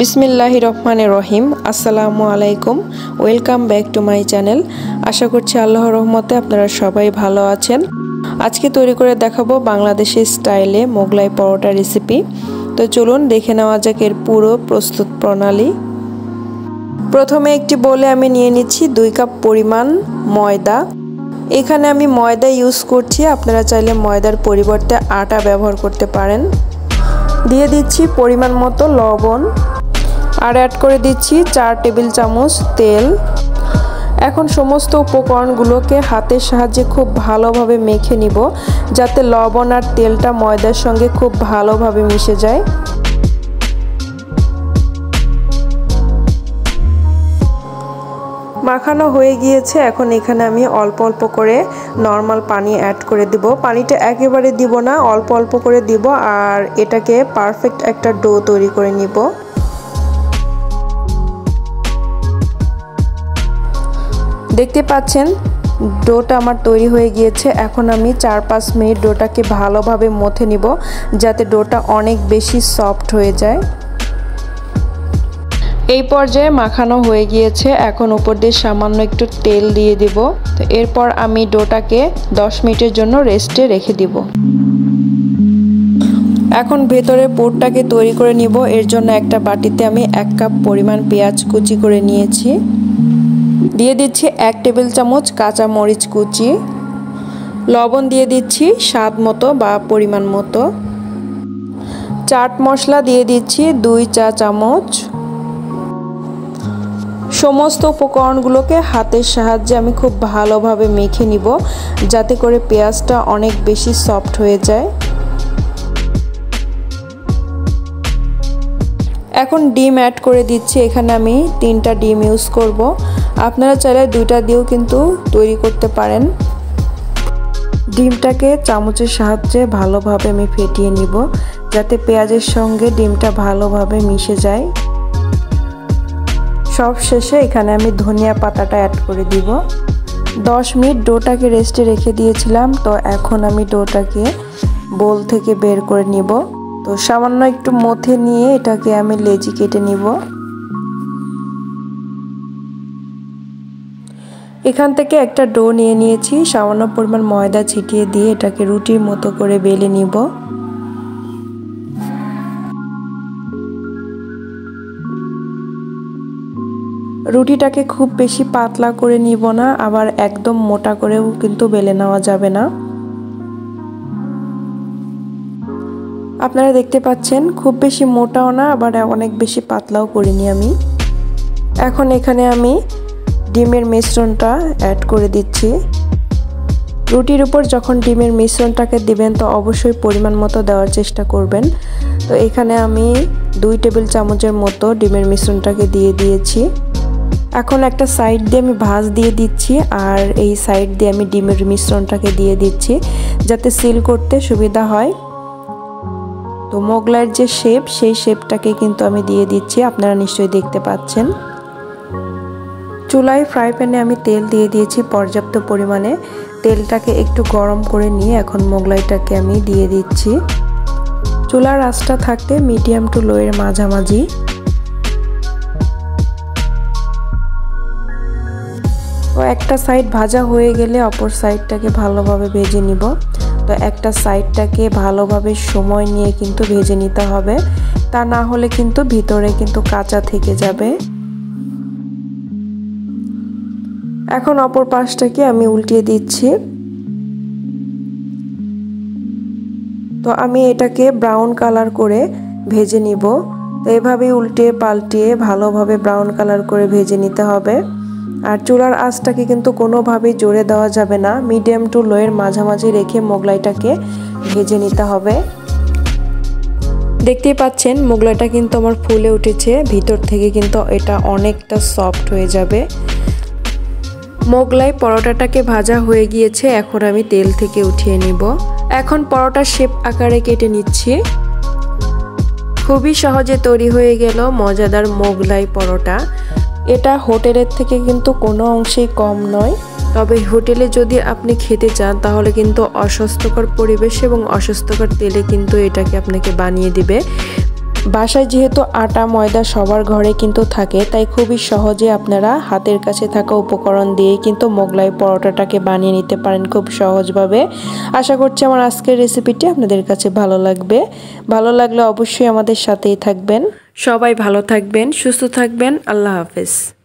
বিসমিল্লাহির রহমানির রহিম। আসসালামু আলাইকুম, welcome back to my channel. আশা করছি আল্লাহর রহমতে আপনারা সবাই ভালো আছেন। আজকে তৈরি করে দেখাবো বাংলাদেশি স্টাইলে মোগলাই পরোটা রেসিপি। তো চলুন দেখে নেওয়া যাক এর পুরো প্রস্তুত প্রণালী। প্রথমে একটি বোলে আমি নিয়ে নিচ্ছি 2 কাপ পরিমাণ ময়দা। এখানে আমি ময়দা ইউজ করছি, আপনারা চাইলে ময়দার পরিবর্তে আটা ব্যবহার করতে পারেন। দিয়ে দিচ্ছি পরিমাণ মতো লবণ আর অ্যাড করে দিচ্ছি 4 টেবিল চামচ তেল। এখন সমস্ত উপকরণগুলোকে হাতের সাহায্যে খুব ভালোভাবে মেখে নিব, যাতে লবণ আর তেলটা ময়দার সঙ্গে খুব ভালোভাবে মিশে যায়। মাখানো হয়ে গিয়েছে। এখন এখানে আমি অল্প অল্প করে নর্মাল পানি অ্যাড করে দিব। পানিটা একেবারে দিব না, অল্প অল্প করে দিব আর এটাকে পারফেক্ট একটা ডো তৈরি করে নিব। দেখতে পাচ্ছেন ডোটা আমার তৈরি হয়ে গিয়েছে। এখন আমি 4-5 মিনিট ডোটাকে ভালোভাবে মথে নিব, যাতে ডোটা অনেক বেশি সফট হয়ে যায়। এই পর্যায়ে মাখানো হয়ে গিয়েছে। এখন উপর দিয়ে সামান্য একটু তেল দিয়ে দিব। তো এরপর আমি ডোটাকে 10 মিনিটের জন্য রেস্টে রেখে দিব। এখন ভেতরে পুরটাকে তৈরি করে নিব। এর জন্য একটা বাটিতে আমি 1 কাপ পরিমাণ পেঁয়াজ কুচি করে নিয়েছি। দিয়ে দিচ্ছি 1 টেবিল চামচ কাঁচা মরিচ কুচি। লবণ দিয়ে দিচ্ছি স্বাদ মতো বা পরিমাণ মতো। চাট মশলা দিয়ে দিচ্ছি 2 চা চামচ। সমস্ত উপকরণগুলোকে হাতের সাহায্যে আমি খুব ভালোভাবে মেখে নিব, যাতে করে পেঁয়াজটা অনেক বেশি সফট হয়ে যায়। এখন ডিম অ্যাড করে দিচ্ছি। এখানে আমি 3টা ডিম ইউজ করব। আপনারা চাইলে 2টা দিয়েও কিন্তু তৈরি করতে পারেন। ডিমটাকে চামচের সাহায্যে ভালোভাবে আমি ফেটিয়ে নিব, যাতে পেঁয়াজের সঙ্গে ডিমটা ভালোভাবে মিশে যায়। সব শেষে এখানে আমি ধনিয়া পাতাটা অ্যাড করে দিব। 10 মিনিট ডোটাকে রেস্টে রেখে দিয়েছিলাম। তো এখন আমি ডোটাকে বোল থেকে বের করে নিব। তো সামান্য একটু মথে নিয়ে এটাকে আমি লেচি কেটে নিব। এখান থেকে একটা ডো নিয়ে নিয়েছি, সামান্য পরিমাণ ময়দা ছিটিয়ে দিয়ে এটাকে রুটির মতো করে বেলে নিব। রুটিটাকে খুব বেশি পাতলা করে নিব না, আবার একদম মোটা করেও কিন্তু বেলে নেওয়া যাবে না। আপনারা দেখতে পাচ্ছেন খুব বেশি মোটাও না, আবার অনেক বেশি পাতলাও করিনি আমি। এখন এখানে আমি ডিমের মিশ্রণটা অ্যাড করে দিচ্ছি। রুটির উপর যখন ডিমের মিশ্রণটাকে দিবেন তো অবশ্যই পরিমাণ মতো দেওয়ার চেষ্টা করবেন। তো এখানে আমি 2 টেবিল চামচের মতো ডিমের মিশ্রণটাকে দিয়ে দিয়েছি। এখন একটা সাইড দিয়ে আমি ভাঁজ দিয়ে দিচ্ছি আর এই সাইড দিয়ে আমি ডিমের মিশ্রণটাকে দিয়ে দিচ্ছি, যাতে সিল করতে সুবিধা হয়। তো মোগলাইয়ের যে শেপ, সেই শেপটাকে কিন্তু আমি দিয়ে দিচ্ছি, আপনারা নিশ্চয়ই দেখতে পাচ্ছেন। চুলায় ফ্রাই প্যানে আমি তেল দিয়ে দিয়েছি পর্যাপ্ত পরিমাণে। তেলটাকে একটু গরম করে নিয়ে এখন মোগলাইটাকে আমি দিয়ে দিচ্ছি। চুলার আঁচটা থাকতে মিডিয়াম টু লো এর মাঝামাঝি। তো একটা সাইড ভাজা হয়ে গেলে অপর সাইডটাকে ভালোভাবে ভেজে নিব। তো একটা সাইডটাকে ভালোভাবে সময় নিয়ে কিন্তু ভেজে নিতে হবে, তা না হলে কিন্তু ভিতরে কিন্তু কাঁচা থেকে যাবে। এখন অপর পাশটাকে আমি উল্টিয়ে দিচ্ছি। তো আমি এটাকে ব্রাউন কালার করে ভেজে নিব। তো এভাবেই উল্টিয়ে পাল্টিয়ে ভালোভাবে ব্রাউন কালার করে ভেজে নিতে হবে। আর চুলার আঁচটাকে কিন্তু কোনোভাবেই জোরে দেওয়া যাবে না, মিডিয়াম টু লো এর মাঝামাঝি রেখে মোগলাইটাকে ভেজে নিতে হবে। দেখতেই পাচ্ছেন মোগলাইটা কিন্তু আমার ফুলে উঠেছে, ভিতর থেকে কিন্তু এটা অনেকটা সফট হয়ে যাবে। মোগলাই পরোটাটাকে ভাজা হয়ে গিয়েছে, এখন আমি তেল থেকে উঠিয়ে নিব। এখন পরোটার শেপ আকারে কেটে নিচ্ছি। খুবই সহজে তৈরি হয়ে গেল মজাদার মোগলাই পরোটা। এটা হোটেলের থেকে কিন্তু কোনো অংশেই কম নয়। তবে হোটেলে যদি আপনি খেতে চান তাহলে কিন্তু অস্বাস্থ্যকর পরিবেশ এবং অস্বাস্থ্যকর তেলে কিন্তু এটাকে আপনাকে বানিয়ে দিবে। বাসায় যেহেতু আটা ময়দা সবার ঘরে কিন্তু থাকে, তাই খুবই সহজে আপনারা হাতের কাছে থাকা উপকরণ দিয়ে কিন্তু মোগলাই পরোটাটাকে বানিয়ে নিতে পারেন খুব সহজভাবে। আশা করছি আমার আজকের রেসিপিটি আপনাদের কাছে ভালো লাগবে। ভালো লাগলে অবশ্যই আমাদের সাথেই থাকবেন। সবাই ভালো থাকবেন, সুস্থ থাকবেন। আল্লাহ হাফেজ।